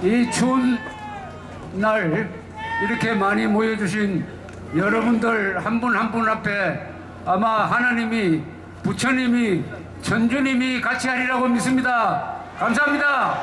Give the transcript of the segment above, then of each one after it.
이 추운 날 이렇게 많이 모여주신 여러분들 한 분 한 분 앞에 아마 하나님이, 부처님이, 천주님이 같이 하리라고 믿습니다. 감사합니다.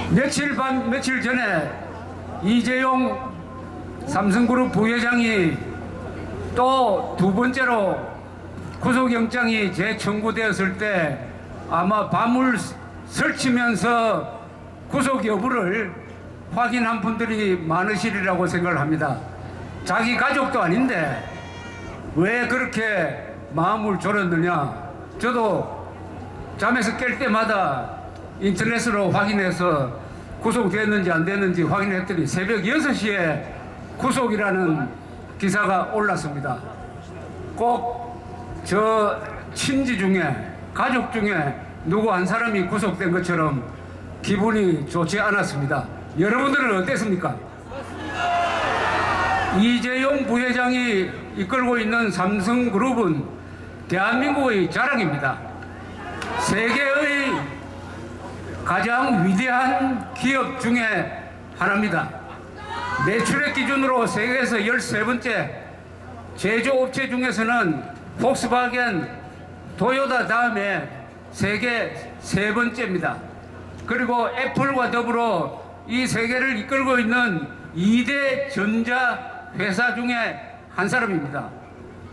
며칠 전에 이재용 삼성그룹 부회장이 또 두 번째로 구속영장이 재청구되었을 때 아마 밤을 설치면서 구속 여부를 확인한 분들이 많으시리라고 생각을 합니다. 자기 가족도 아닌데 왜 그렇게 마음을 졸였느냐. 저도 잠에서 깰 때마다 인터넷으로 확인해서 구속됐는지 안 됐는지 확인했더니 새벽 6시에 구속이라는 기사가 올랐습니다. 꼭 저 친지 중에, 가족 중에 누구 한 사람이 구속된 것처럼 기분이 좋지 않았습니다. 여러분들은 어땠습니까? 이재용 부회장이 이끌고 있는 삼성그룹은 대한민국의 자랑입니다. 세계의 가장 위대한 기업 중에 하나입니다. 매출액 기준으로 세계에서 13번째, 제조업체 중에서는 폭스바겐, 토요타 다음에 세계 3번째입니다. 그리고 애플과 더불어 이 세계를 이끌고 있는 2대 전자 회사 중에 한 사람입니다.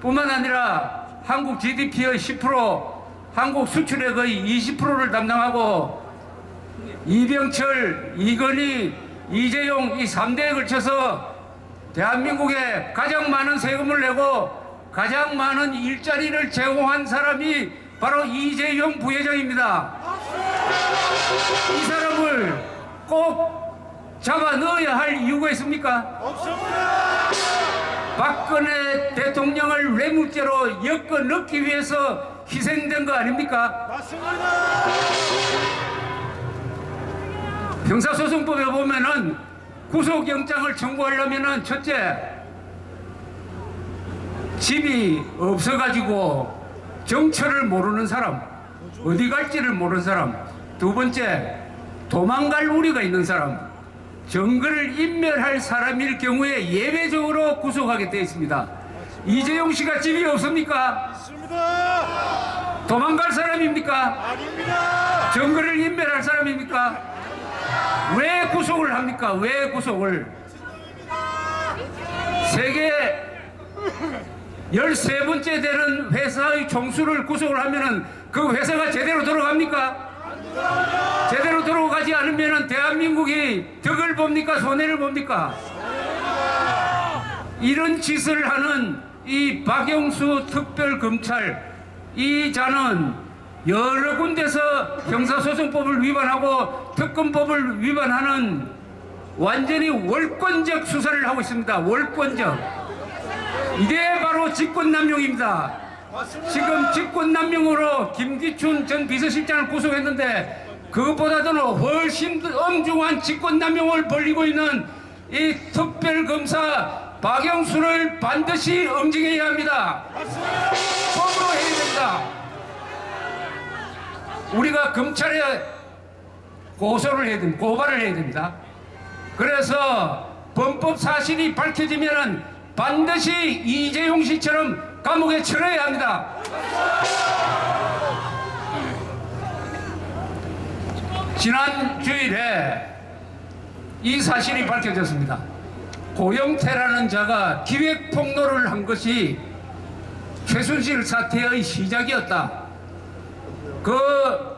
뿐만 아니라 한국 GDP의 10%, 한국 수출액의 20%를 담당하고 이병철, 이건희, 이재용 이 3대에 걸쳐서 대한민국에 가장 많은 세금을 내고 가장 많은 일자리를 제공한 사람이 바로 이재용 부회장입니다. 이 사람을 꼭 잡아 넣어야 할 이유가 있습니까? 없습니다. 박근혜 대통령을 뇌물죄로 엮어 넣기 위해서 희생된 거 아닙니까? 맞습니다. 형사소송법에 보면은 구속영장을 청구하려면은 첫째, 집이 없어가지고 정처를 모르는 사람, 어디 갈지를 모르는 사람, 두 번째, 도망갈 우려가 있는 사람, 증거를 인멸할 사람일 경우에 예외적으로 구속하게 되어 있습니다. 이재용 씨가 집이 없습니까? 있습니다. 도망갈 사람입니까? 아닙니다. 증거를 인멸할 사람입니까? 왜 구속을 합니까? 왜 구속을? 세계 13번째 되는 회사의 총수를 구속을 하면은 그 회사가 제대로 돌아갑니까? 제대로 돌아가지 않으면은 대한민국이 덕을 봅니까? 손해를 봅니까? 이런 짓을 하는 이 박영수 특별검찰, 이 자는 여러 군데서 형사소송법을 위반하고 특검법을 위반하는 완전히 월권적 수사를 하고 있습니다. 월권적. 이게 바로 직권남용입니다. 지금 직권남용으로 김기춘 전 비서실장을 구속했는데 그것보다도 훨씬 엄중한 직권남용을 벌이고 있는 이 특별검사 박영수를 반드시 엄징해야 합니다. 법으로 해야 됩니다. 우리가 검찰에 고소를 해야 됩니다. 고발을 해야 됩니다. 그래서 범법 사실이 밝혀지면은 반드시 이재용 씨처럼 감옥에 처해야 합니다. 지난 주일에 이 사실이 밝혀졌습니다. 고영태라는 자가 기획 폭로를 한 것이 최순실 사태의 시작이었다. 그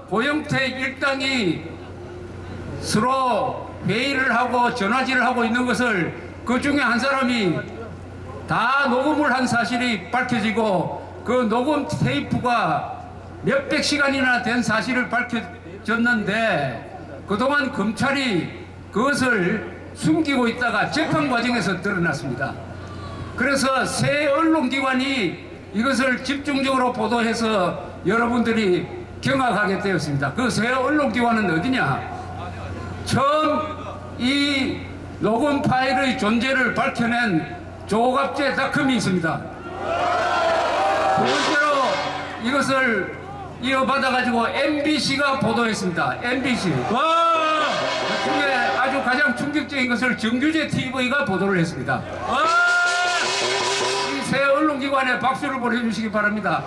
고영태 일당이 서로 회의를 하고 전화질을 하고 있는 것을 그 중에 한 사람이 다 녹음을 한 사실이 밝혀지고 그 녹음 테이프가 몇백 시간이나 된 사실을 밝혀졌는데 그동안 검찰이 그것을 숨기고 있다가 재판 과정에서 드러났습니다. 그래서 새 언론기관이 이것을 집중적으로 보도해서 여러분들이 경악하게 되었습니다. 그 새 언론기관은 어디냐? 처음 이 녹음 파일의 존재를 밝혀낸 조갑제닷컴이 있습니다. 두 번째로 이것을 이어받아가지고 MBC가 보도했습니다. MBC. 와! 그중에 아주 가장 충격적인 것을 정규제 TV가 보도를 했습니다. 와! 이 새 언론기관에 박수를 보내주시기 바랍니다.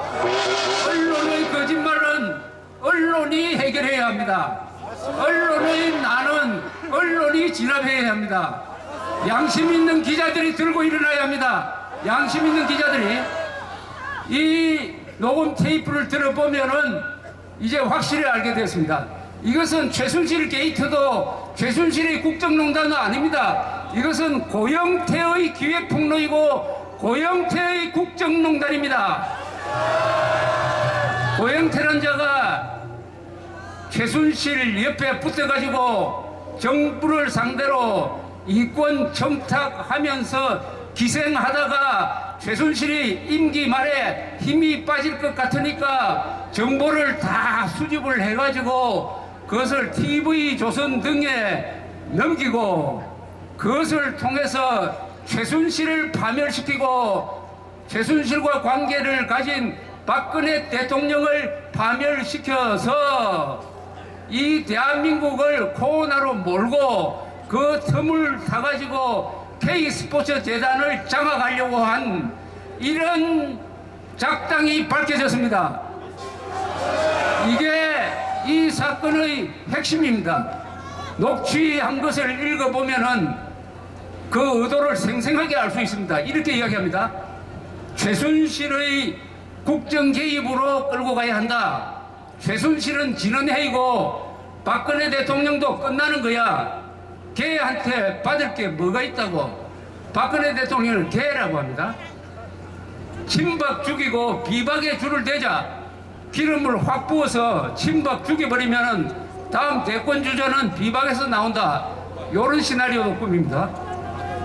언론의 거짓말은 언론이 해결해야 합니다. 언론의 난은 언론이 진압해야 합니다. 양심 있는 기자들이 들고 일어나야 합니다. 양심 있는 기자들이 이 녹음 테이프를 들어보면은 이제 확실히 알게 됐습니다. 이것은 최순실 게이트도 최순실의 국정농단은 아닙니다. 이것은 고영태의 기획폭로이고 고영태의 국정농단입니다. 고영태란 자가 최순실 옆에 붙어가지고 정부를 상대로 이권 청탁하면서 기생하다가 최순실이 임기 말에 힘이 빠질 것 같으니까 정보를 다 수집을 해가지고 그것을 TV조선 등에 넘기고 그것을 통해서 최순실을 파멸시키고 최순실과 관계를 가진 박근혜 대통령을 파멸시켜서 이 대한민국을 코로나로 몰고 그 틈을 타가지고 K스포츠 재단을 장악하려고 한 이런 작당이 밝혀졌습니다. 이게 이 사건의 핵심입니다. 녹취한 것을 읽어보면은 그 의도를 생생하게 알 수 있습니다. 이렇게 이야기합니다. 최순실의 국정 개입으로 끌고 가야 한다. 최순실은 지는 해이고 박근혜 대통령도 끝나는 거야. 걔한테 받을 게 뭐가 있다고. 박근혜 대통령을 개라고 합니다. 친박 죽이고 비박에 줄을 대자. 기름을 확 부어서 친박 죽여버리면은 다음 대권 주자는 비박에서 나온다. 요런 시나리오도 꿈입니다.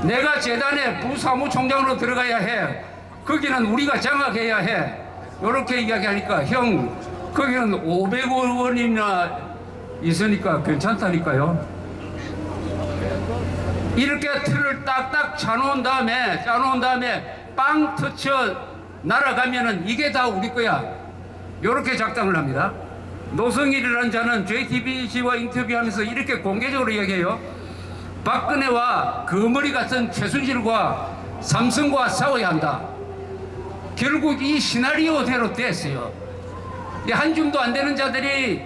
내가 재단에 부사무총장으로 들어가야 해. 거기는 우리가 장악해야 해. 요렇게 이야기하니까 형 거기는 500억 원이나 있으니까 괜찮다니까요. 이렇게 틀을 딱딱 짜놓은 다음에 빵 터쳐 날아가면은 이게 다 우리 거야. 요렇게 작당을 합니다. 노승일이라는 자는 JTBC와 인터뷰하면서 이렇게 공개적으로 이야기해요. 박근혜와 거머리 같은 최순실과 삼성과 싸워야 한다. 결국 이 시나리오대로 됐어요. 한 줌도 안 되는 자들이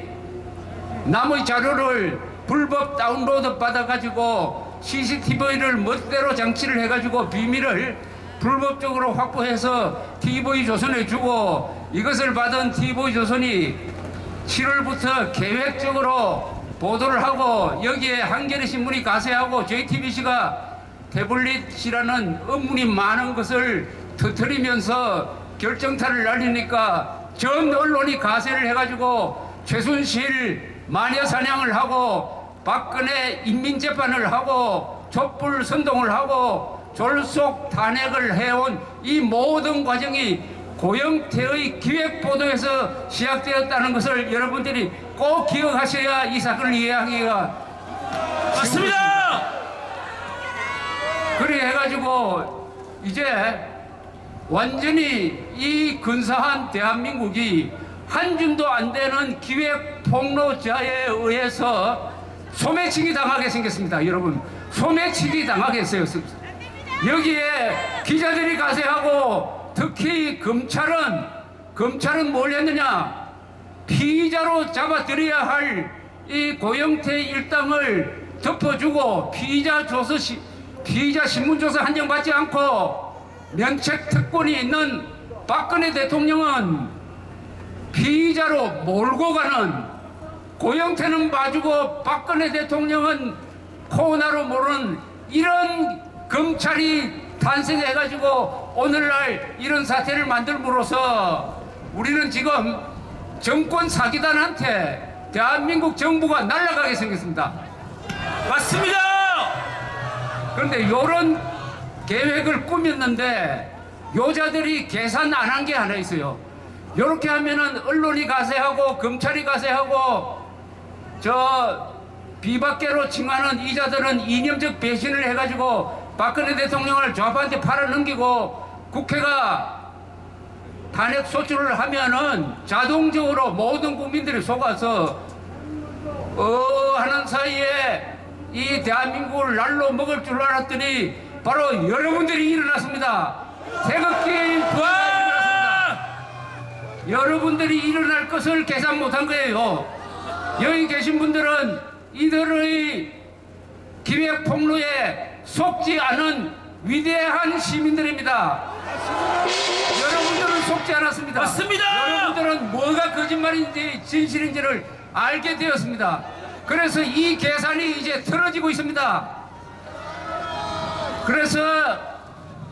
남의 자료를 불법 다운로드 받아가지고 CCTV를 멋대로 장치를 해가지고 비밀을 불법적으로 확보해서 TV조선에 주고 이것을 받은 TV조선이 7월부터 계획적으로 보도를 하고 여기에 한겨레 신문이 가세하고 JTBC가 태블릿이라는 의문이 많은 것을 터뜨리면서 결정타를 날리니까 전 언론이 가세를 해가지고 최순실 마녀사냥을 하고 박근혜 인민재판을 하고 촛불 선동을 하고 졸속 탄핵을 해온 이 모든 과정이 고영태의 기획보도에서 시작되었다는 것을 여러분들이 꼭 기억하셔야 이 사건을 이해하기가 맞습니다. 그래 해가지고 이제 완전히 이 근사한 대한민국이 한 줌도 안 되는 기획폭로자에 의해서 소매치기 당하게 생겼습니다. 여러분 소매치기 당하겠어요. 여기에 기자들이 가세하고 특히 검찰은 뭘 했느냐. 피의자로 잡아들여야 할 이 고영태 일당을 덮어주고 피의자 신문조사 한정 받지 않고 면책 특권이 있는 박근혜 대통령은 피의자로 몰고 가는, 고영태는 봐주고 박근혜 대통령은 코로나로 모르는 이런 검찰이 탄생해가지고 오늘날 이런 사태를 만들므로써 우리는 지금 정권 사기단한테 대한민국 정부가 날아가게 생겼습니다. 맞습니다. 그런데 이런 계획을 꾸몄는데 요자들이 계산 안 한 게 하나 있어요. 이렇게 하면은 언론이 가세하고 검찰이 가세하고 저 비박계로 칭하는 이자들은 이념적 배신을 해가지고 박근혜 대통령을 좌파한테 팔아넘기고 국회가 탄핵 소추를 하면은 자동적으로 모든 국민들이 속아서 하는 사이에 이 대한민국을 날로 먹을 줄 알았더니 바로 여러분들이 일어났습니다. 태극기 부활이 일어났습니다. 여러분들이 일어날 것을 계산 못한 거예요. 여기 계신 분들은 이들의 기획 폭로에 속지 않은 위대한 시민들입니다. 여러분들은 속지 않았습니다. 맞습니다. 여러분들은 뭐가 거짓말인지 진실인지를 알게 되었습니다. 그래서 이 계산이 이제 틀어지고 있습니다. 그래서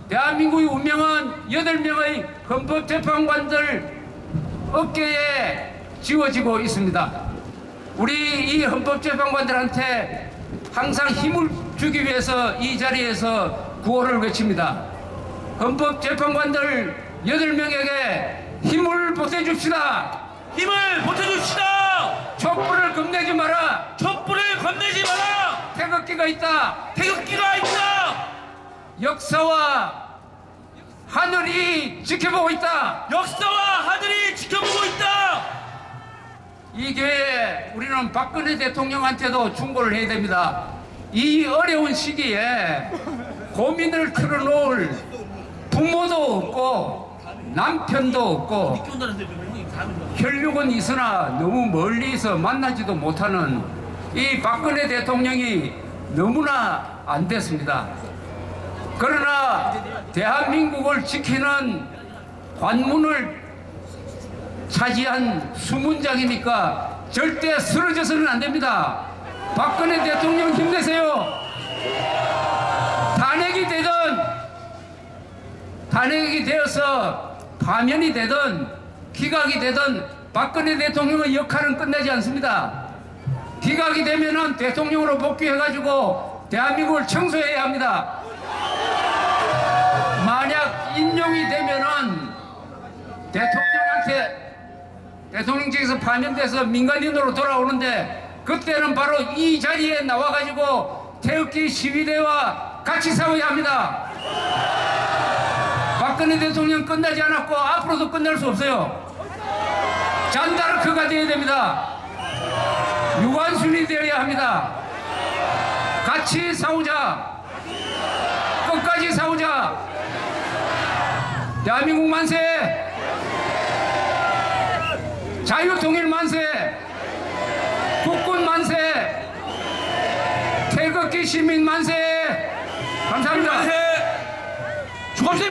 대한민국의 운명은 8명의 헌법재판관들 어깨에 지워지고 있습니다. 우리 이 헌법재판관들한테 항상 힘을 주기 위해서 이 자리에서 구호를 외칩니다. 헌법재판관들 8명에게 힘을 보태줍시다. 힘을 보태줍시다. 촛불을 겁내지 마라. 촛불을 건네지 마라. 태극기가 있다. 태극기가 있다. 역사와 하늘이 지켜보고 있다. 역사와 하늘이 지켜보고 있다. 이 기회에 우리는 박근혜 대통령한테도 충고를 해야 됩니다. 이 어려운 시기에 고민을 털어놓을 부모도 없고 남편도 없고 혈육은 있으나 너무 멀리서 만나지도 못하는 이 박근혜 대통령이 너무나 안 됐습니다. 그러나 대한민국을 지키는 관문을 차지한 수문장이니까 절대 쓰러져서는 안 됩니다. 박근혜 대통령 힘내세요. 탄핵이 되어서 파면이 되든 기각이 되든 박근혜 대통령의 역할은 끝나지 않습니다. 기각이 되면은 대통령으로 복귀해가지고 대한민국을 청소해야 합니다. 만약 인용이 되면은 대통령직에서 파면돼서 민간인으로 돌아오는데 그때는 바로 이 자리에 나와가지고 태극기 시위대와 같이 싸워야 합니다. 박근혜 대통령 끝나지 않았고 앞으로도 끝날 수 없어요. 잔다르크가 되어야 됩니다. 유관순이 되어야 합니다. 같이 싸우자. 끝까지 싸우자. 대한민국 만세! 자유통일 만세! 국군 만세! 태극기 시민 만세! 감사합니다. 만세!